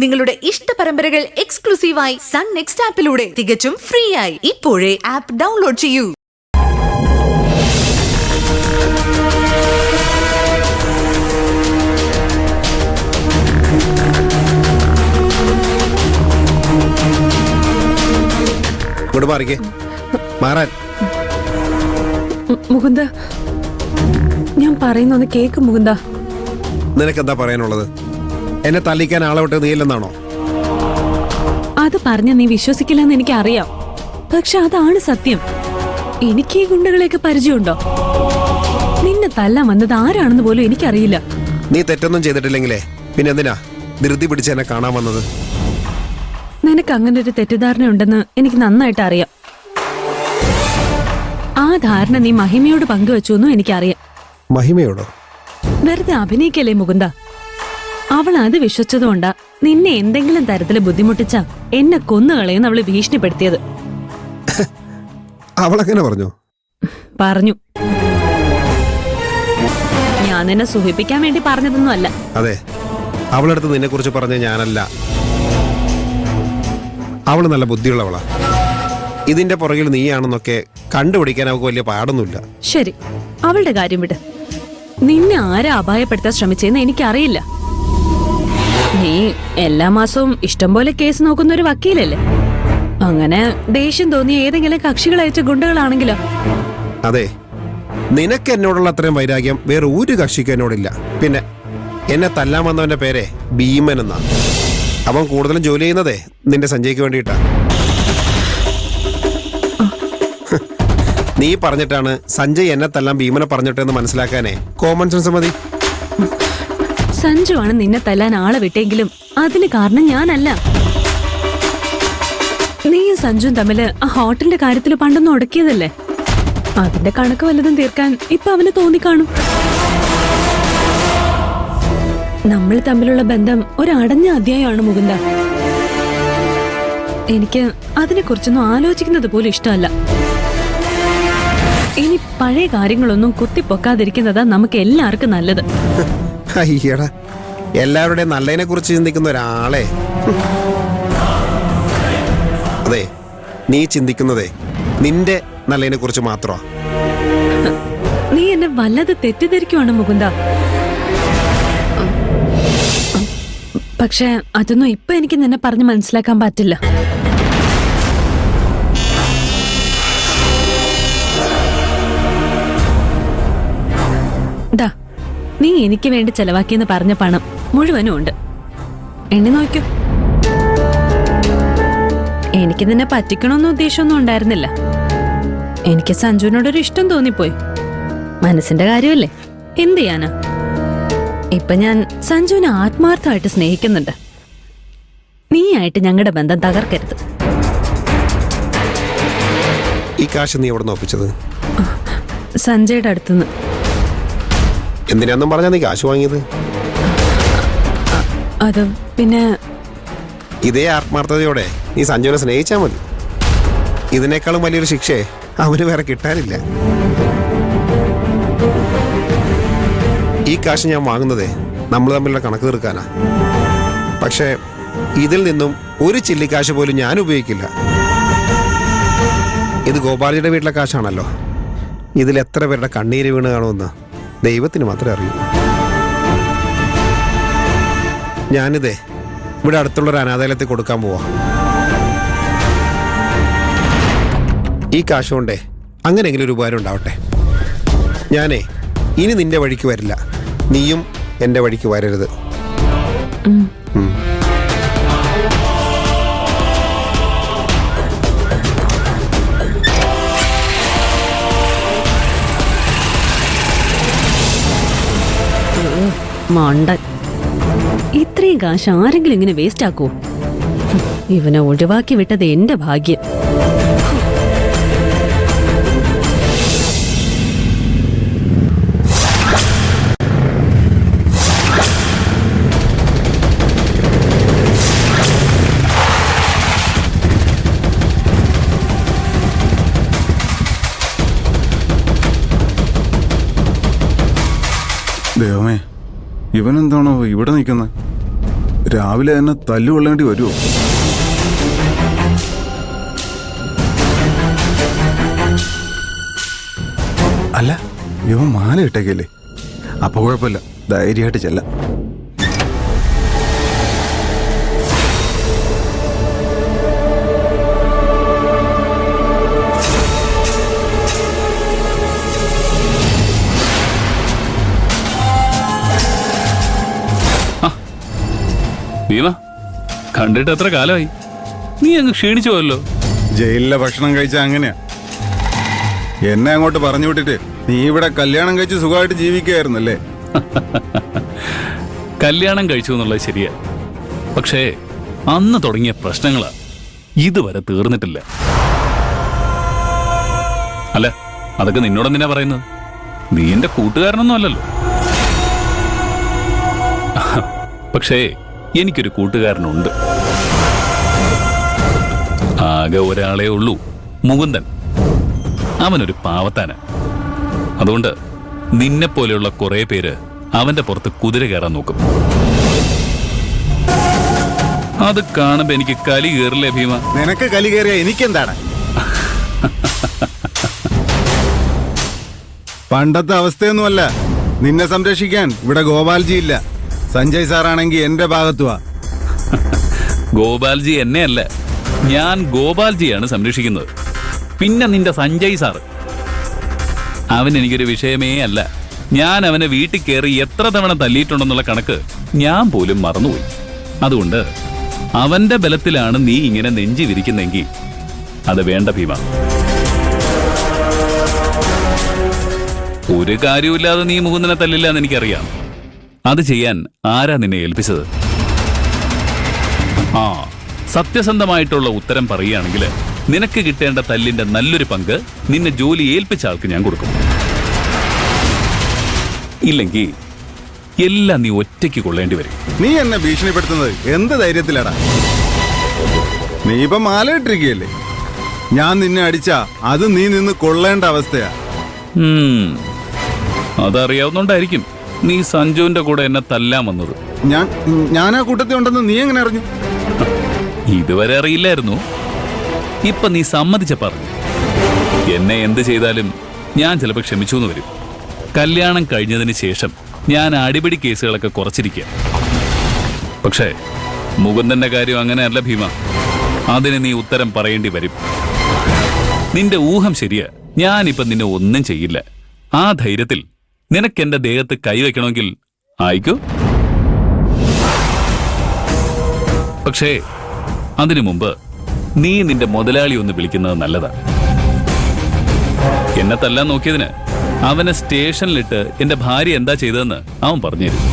നിങ്ങളുടെ ഇഷ്ട പരമ്പരകൾ എക്സ്ക്ലൂസീവായി സൺ നെക്സ്റ്റ് ആപ്പിലൂടെ തികച്ചും ഫ്രീ ആയി. ഇപ്പോഴേ ആപ്പ് ഡൗൺലോഡ് ചെയ്യൂ. മുകുന്ദ, ഞാൻ പറയുന്നൊന്ന് കേക്ക് മുകുന്ദ. നിനക്കെന്താ പറയാനുള്ളത്? എന്നെ തല്ലിക്കാൻ ആളെ വിട്ട് നീയില്ലെന്നാണോ? അത് പറഞ്ഞ നീ വിശ്വസിക്കില്ലെന്ന് എനിക്ക് അറിയാം. പക്ഷെ അതാണ് സത്യം. എനിക്ക് ഈ ഗുണ്ടകളെയൊക്കെ പരിചയമുണ്ടോ? നിന്നെ തല്ലാൻ വന്നത് ആരാണെന്ന് പോലും എനിക്കറിയില്ല. നീ തെറ്റൊന്നും ചെയ്തിട്ടില്ലെങ്കിലേ പിന്നെ എന്തിനാ ധൃതി പിടിച്ച് എന്നെ കാണാൻ വന്നത്? നിനക്ക് അങ്ങനെ ഒരു തെറ്റിദ്ധാരണ ഉണ്ടെന്ന് എനിക്ക് നന്നായിട്ട് അറിയാം. ആ ധാരണ നീ മഹിമയോട് പങ്കുവെച്ചു എന്നും എനിക്കറിയാം. മഹിമയോടോ? വെറുതെ അഭിനയിക്കല്ലേ മുകുന്ദ. അവൾ അത് വിശ്വസിച്ചതുകൊണ്ടാ നിന്നെ എന്തെങ്കിലും തരത്തില് ബുദ്ധിമുട്ടിച്ച എന്നെ കൊന്നുകളയെന്ന് അവള് ഭീഷണിപ്പെടുത്തിയത്. അവളെങ്ങനെ പറഞ്ഞു? പറഞ്ഞു. ഞാൻ നിന്നെ സുഖിപ്പിക്കാൻ വേണ്ടി പറഞ്ഞതൊന്നും അല്ല. അതെ, അവളടുത്ത് നിന്നെ കുറിച്ച് പറഞ്ഞ ഞാനല്ല. അവള് നല്ല ബുദ്ധിയുള്ളവളാ. ഇതിന്റെ പുറകിൽ നീയാണെന്നൊക്കെ കണ്ടുപിടിക്കാൻ അവൾക്ക് വലിയ പാടൊന്നുമില്ല. ശരി, അവളുടെ കാര്യം വിട്. നിന്നെ ആരെ അപായപ്പെടുത്താൻ ശ്രമിച്ചെന്ന് എനിക്കറിയില്ല. നീ എല്ലാ മാസവും ഇഷ്ടംപോലെ കേസ് നോക്കുന്ന ഒരു വക്കീലല്ലേ? അങ്ങനെ ദേഷ്യം തോന്നിയ ഏതെങ്കിലും കക്ഷികളയച്ച ഗുണ്ടകളാണെങ്കിലോ? അതെ, നിനക്ക് എന്നോടുള്ള അത്രയും വൈരാഗ്യം വേറെ ഒരു കക്ഷിക്ക് എന്നോടില്ല. പിന്നെ എന്നെ തല്ലാൻ വന്നവന്റെ പേരെ ഭീമൻ എന്നാ. അവൻ കൂടുതലും ജോലി ചെയ്യുന്നതേ നിന്റെ സഞ്ജയ്ക്ക് വേണ്ടിയിട്ടാ. നീ പറഞ്ഞിട്ടാണ് സഞ്ജയ് എന്നെ തല്ലാൻ ഭീമനെ പറഞ്ഞിട്ടെന്ന് മനസ്സിലാക്കാനേ കോമൺ സെൻസ് മതി. സഞ്ജു ആണ് നിന്നെ തല്ലാൻ ആളെ വിട്ടെങ്കിലും അതിന് കാരണം ഞാനല്ല. നീയും സഞ്ജുവും തമ്മില് ആ ഹോട്ടലിന്റെ കാര്യത്തിൽ പണ്ടൊന്നും ഉടക്കിയതല്ലേ? അതിന്റെ കണക്ക് വല്ലതും തീർക്കാൻ ഇപ്പൊ അവന് തോന്നിക്കാണും. നമ്മൾ തമ്മിലുള്ള ബന്ധം ഒരു അടഞ്ഞ അധ്യായമാണ് മുകുന്ദ. എനിക്ക് അതിനെക്കുറിച്ചൊന്നും ആലോചിക്കുന്നത് പോലും ഇഷ്ടമല്ല. ഇനി പഴയ കാര്യങ്ങളൊന്നും കുത്തിപ്പൊക്കാതിരിക്കുന്നതാ നമുക്ക് എല്ലാവർക്കും നല്ലത്. അയ്യടാ, എല്ലാവരുടെയും നല്ലതിനെ കുറിച്ച് ചിന്തിക്കുന്ന ഒരാളെ. അതെ, നീ ചിന്തിക്കുന്നതേ നിന്റെ നല്ലതിനെ കുറിച്ച് മാത്രമാ. നീ എന്നെ വല്ലത് തെറ്റിദ്ധരിക്കുവാണ് മുകുന്ദ. പക്ഷെ അതൊന്നും ഇപ്പൊ എനിക്ക് നിന്നെ പറഞ്ഞ് മനസ്സിലാക്കാൻ പറ്റില്ല. ദാ, നീ എനിക്ക് വേണ്ടി ചെലവാക്കിയെന്ന് പറഞ്ഞ പണം മുഴുവനും ഉണ്ട്. എണ്ണി നോക്കൂ. എനിക്ക് നിന്നെ പറ്റിക്കണമെന്ന് ഉദ്ദേശമൊന്നും ഉണ്ടായിരുന്നില്ല. എനിക്ക് സഞ്ജുവിനോടൊരു ഇഷ്ടം തോന്നിപ്പോയി. മനസ്സിന്റെ കാര്യമല്ലേ, എന്ത് ചെയ്യാനാ? ഇപ്പൊ ഞാൻ സഞ്ജുവിനെ ആത്മാർത്ഥമായിട്ട് സ്നേഹിക്കുന്നുണ്ട്. നീയായിട്ട് ഞങ്ങളുടെ ബന്ധം തകർക്കരുത്. ഈ കാശ് നീ എവിടെ നോപ്പിച്ചത്? സഞ്ജയുടെ അടുത്തുനിന്ന്. എന്തിനാന്നും പറഞ്ഞാ നീ കാശ് വാങ്ങിയത്? അത് പിന്നെ ഇതേ ആത്മാർത്ഥതയോടെ നീ സഞ്ജുവിനെ സ്നേഹിച്ചാ മതി. ഇതിനേക്കാളും വലിയൊരു ശിക്ഷയെ അവന് വേറെ കിട്ടാനില്ല. ഈ കാശ് ഞാൻ വാങ്ങുന്നതേ നമ്മൾ തമ്മിലുള്ള കണക്ക് തീർക്കാനാ. പക്ഷേ ഇതിൽ നിന്നും ഒരു ചില്ലിക്കാശ് പോലും ഞാൻ ഉപയോഗിക്കില്ല. ഇത് ഗോപാലിയുടെ വീട്ടിലെ കാശാണല്ലോ. ഇതിൽ എത്ര പേരുടെ കണ്ണീര് വീണ് കാണുമെന്ന് ദൈവത്തിന് മാത്രമേ അറിയൂ. ഞാനിതേ ഇവിടെ അടുത്തുള്ളൊരു അനാഥാലയത്തിൽ കൊടുക്കാൻ പോവാ. ഈ കാശ് കൊണ്ടേ അങ്ങനെയെങ്കിലും ഒരു ഉപകാരം ഉണ്ടാവട്ടെ. ഞാനേ ഇനി നിന്റെ വഴിക്ക് വരില്ല, നീയും എൻ്റെ വഴിക്ക് വരരുത്. മണ്ടൻ. ഇത്രയും കാശ് ആരെങ്കിലും ഇങ്ങനെ വേസ്റ്റ് ആക്കുവോ? ഇവനെ ഒഴിവാക്കി വിട്ടത് എന്റെ ഭാഗ്യം. ദൈവമേ, ഇവനെന്താണോ ഇവിടെ നിൽക്കുന്നത്? രാവിലെ തന്നെ തല്ലുകൊള്ളേണ്ടി വരുമോ? അല്ല, ഇവൻ മാല ഇട്ടേക്കല്ലേ? അപ്പൊ കുഴപ്പമില്ല, ധൈര്യമായിട്ട് ചെല്ലാം. ഭീമ, കണ്ടിട്ട് എത്ര കാലമായി? നീ അങ്ങ് ക്ഷീണിച്ചു പോയല്ലോ. ജയിലിലെ ഭക്ഷണം കഴിച്ച അങ്ങനെയാ. എന്നെ അങ്ങോട്ട് പറഞ്ഞു വിട്ടിട്ട് നീ ഇവിടെ കല്യാണം കഴിച്ച് സുഖമായിട്ട് ജീവിക്കുകയായിരുന്നല്ലേ? കല്യാണം കഴിച്ചു എന്നുള്ളത് ശരിയാ, പക്ഷേ അന്ന് തുടങ്ങിയ പ്രശ്നങ്ങളാ ഇതുവരെ തീർന്നിട്ടില്ല. അല്ല, അതൊക്കെ നിന്നോടെന്തിനാ പറയുന്നത്? നീ എന്റെ കൂട്ടുകാരനൊന്നും അല്ലല്ലോ. പക്ഷേ എനിക്കൊരു കൂട്ടുകാരനുണ്ട്. ആകെ ഒരാളേ ഉള്ളൂ, മുകുന്ദൻ. അവനൊരു പാവത്താന. അതുകൊണ്ട് നിന്നെ പോലെയുള്ള കുറെ പേര് അവന്റെ പുറത്ത് കുതിര കയറാൻ നോക്കും. അത് കാണുമ്പോ എനിക്ക് കലി കയറില്ലേ ഭീമ? നിനക്ക് കലി കയറിയ എനിക്കെന്താണ്? പണ്ടത്തെ അവസ്ഥയൊന്നുമല്ല. നിന്നെ സംരക്ഷിക്കാൻ ഇവിടെ ഗോപാൽജി ഇല്ല. സഞ്ജയ് സാറാണെങ്കിൽ എന്റെ ഭാഗത്തുവാ. ഗോപാൽജി എന്നെയല്ല, ഞാൻ ഗോപാൽജിയാണ് സംരക്ഷിക്കുന്നത്. പിന്നെ നിന്റെ സഞ്ജയ് സാറ്, അവൻ എനിക്കൊരു വിഷയമേ അല്ല. ഞാൻ അവനെ വീട്ടിൽ കയറി എത്ര തവണ തല്ലിയിട്ടുണ്ടെന്നുള്ള കണക്ക് ഞാൻ പോലും മറന്നുപോയി. അതുകൊണ്ട് അവന്റെ ബലത്തിലാണ് നീ ഇങ്ങനെ നെഞ്ചി വിരിക്കുന്നെങ്കിൽ അത് വേണ്ട ഭീമ. ഒരു കാര്യമില്ലാതെ നീ മുകുന്ദനെ തല്ലില്ല എന്ന് എനിക്കറിയാം. അത് ചെയ്യാൻ ആരാ നിന്നെ ഏൽപ്പിച്ചത്? ആ, സത്യസന്ധമായിട്ടുള്ള ഉത്തരം പറയുകയാണെങ്കിൽ നിനക്ക് കിട്ടേണ്ട തല്ലിന്റെ നല്ലൊരു പങ്ക് നിന്നെ ജോലി ഏൽപ്പിച്ച ആൾക്ക് ഞാൻ കൊടുക്കും. ഇല്ലെങ്കിൽ എല്ലാം നീ ഒറ്റയ്ക്ക് കൊള്ളേണ്ടി വരും. നീ എന്നെ ഭീഷണിപ്പെടുത്തുന്നത് എന്ത് ധൈര്യത്തിലാടാ? നീ ഇപ്പൊ മാല ഇട്ടിരിക്കുകയല്ലേ? ഞാൻ നിന്നെ അടിച്ചാ അത് നീ നിന്ന് കൊള്ളേണ്ട അവസ്ഥയാ. അതറിയാവുന്നോണ്ടായിരിക്കും നീ സഞ്ജുവിന്റെ കൂടെ എന്നെ തല്ലാൻ വന്നത്. ഞാൻ ആ കൂട്ടത്തിൽ ഉണ്ടെന്ന് നീ എങ്ങനെ അറിഞ്ഞു? ഇതുവരെ അറിയില്ലായിരുന്നു. ഇപ്പൊ നീ സമ്മതിച്ച പറഞ്ഞു. എന്നെ എന്ത് ചെയ്താലും ഞാൻ ചിലപ്പോൾ ക്ഷമിച്ചു എന്ന് വരും. കല്യാണം കഴിഞ്ഞതിന് ശേഷം ഞാൻ അടിപിടി കേസുകളൊക്കെ കുറച്ചിരിക്കുക. പക്ഷേ മുകുന്ദന്റെ കാര്യം അങ്ങനെയല്ല ഭീമ. അതിന് നീ ഉത്തരം പറയേണ്ടി വരും. നിന്റെ ഊഹം ശരിയാ. ഞാനിപ്പം നിന്നെ ഒന്നും ചെയ്യില്ല. ആ ധൈര്യത്തിൽ നിനക്കെന്റെ ദേഹത്ത് കൈവയ്ക്കണമെങ്കിൽ ആയിക്കോ. പക്ഷേ അതിനു മുമ്പ് നീ നിന്റെ മുതലാളി ഒന്ന് വിളിക്കുന്നത് നല്ലതാ. എന്നെ തല്ലാൻ നോക്കിയതിന് അവനെ സ്റ്റേഷനിലിട്ട് എന്റെ ഭാര്യ എന്താ ചെയ്തതെന്ന് അവൻ പറഞ്ഞുതരും.